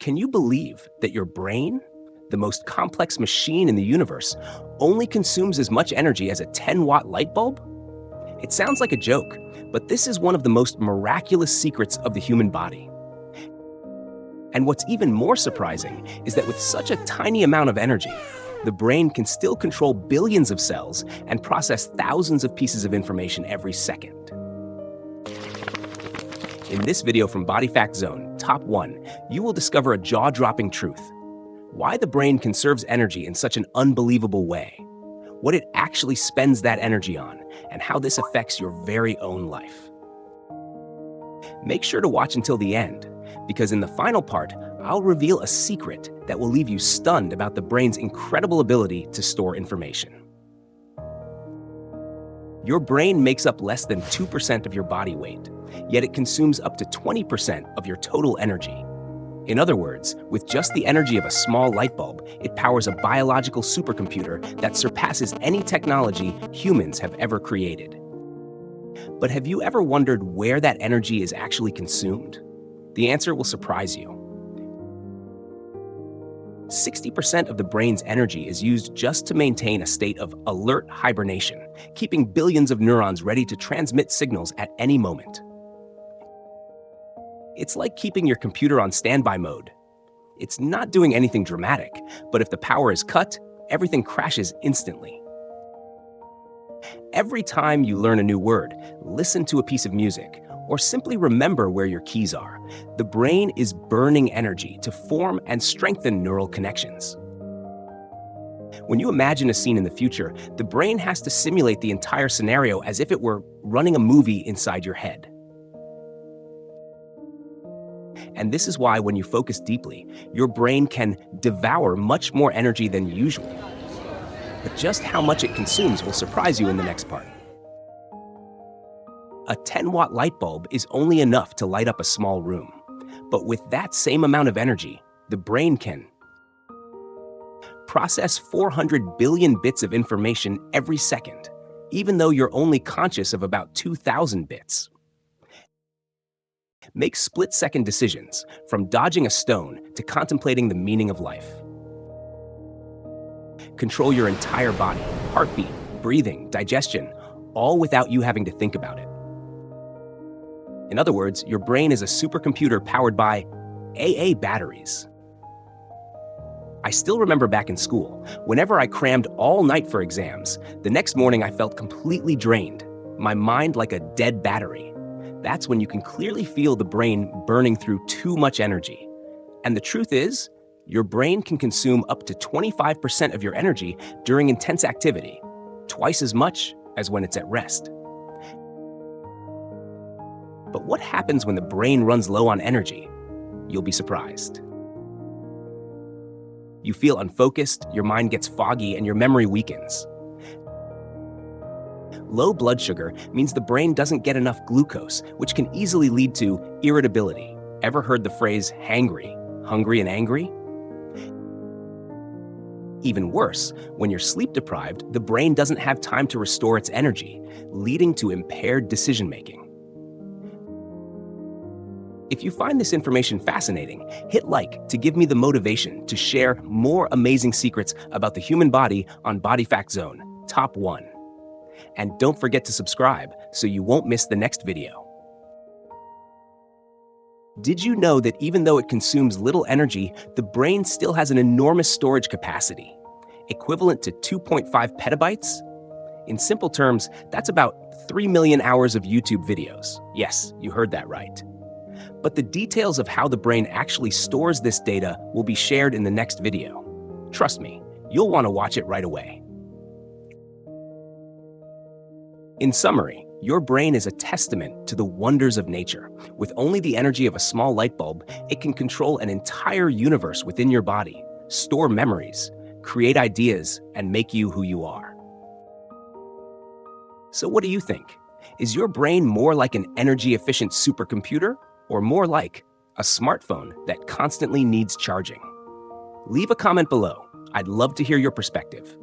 Can you believe that your brain, the most complex machine in the universe, only consumes as much energy as a 10-watt light bulb? It sounds like a joke, but this is one of the most miraculous secrets of the human body. And what's even more surprising is that with such a tiny amount of energy, the brain can still control billions of cells and process thousands of pieces of information every second. In this video from Body Fact Zone, Top 1, you will discover a jaw-dropping truth: why the brain conserves energy in such an unbelievable way, what it actually spends that energy on, and how this affects your very own life. Make sure to watch until the end, because in the final part, I'll reveal a secret that will leave you stunned about the brain's incredible ability to store information. Your brain makes up less than 2% of your body weight, yet it consumes up to 20% of your total energy. In other words, with just the energy of a small light bulb, it powers a biological supercomputer that surpasses any technology humans have ever created. But have you ever wondered where that energy is actually consumed? The answer will surprise you. 60% of the brain's energy is used just to maintain a state of alert hibernation, keeping billions of neurons ready to transmit signals at any moment. It's like keeping your computer on standby mode. It's not doing anything dramatic, but if the power is cut, everything crashes instantly. Every time you learn a new word, listen to a piece of music, or simply remember where your keys are, the brain is burning energy to form and strengthen neural connections. When you imagine a scene in the future, the brain has to simulate the entire scenario as if it were running a movie inside your head. And this is why when you focus deeply, your brain can devour much more energy than usual. But just how much it consumes will surprise you in the next part. A 10-watt light bulb is only enough to light up a small room. But with that same amount of energy, the brain can process 400 billion bits of information every second, even though you're only conscious of about 2,000 bits. Make split-second decisions, from dodging a stone to contemplating the meaning of life. Control your entire body, heartbeat, breathing, digestion, all without you having to think about it. In other words, your brain is a supercomputer powered by AA batteries. I still remember back in school, whenever I crammed all night for exams, the next morning I felt completely drained, my mind like a dead battery. That's when you can clearly feel the brain burning through too much energy. And the truth is, your brain can consume up to 25% of your energy during intense activity, twice as much as when it's at rest. But what happens when the brain runs low on energy? You'll be surprised. You feel unfocused, your mind gets foggy, and your memory weakens. Low blood sugar means the brain doesn't get enough glucose, which can easily lead to irritability. Ever heard the phrase hangry, hungry and angry? Even worse, when you're sleep deprived, the brain doesn't have time to restore its energy, leading to impaired decision-making. If you find this information fascinating, hit like to give me the motivation to share more amazing secrets about the human body on Body Fact Zone, Top 1. And don't forget to subscribe so you won't miss the next video. Did you know that even though it consumes little energy, the brain still has an enormous storage capacity, equivalent to 2.5 petabytes? In simple terms, that's about 3 million hours of YouTube videos. Yes, you heard that right. But the details of how the brain actually stores this data will be shared in the next video. Trust me, you'll want to watch it right away. In summary, your brain is a testament to the wonders of nature. With only the energy of a small light bulb, it can control an entire universe within your body, store memories, create ideas, and make you who you are. So what do you think? Is your brain more like an energy-efficient supercomputer, or more like a smartphone that constantly needs charging? Leave a comment below. I'd love to hear your perspective.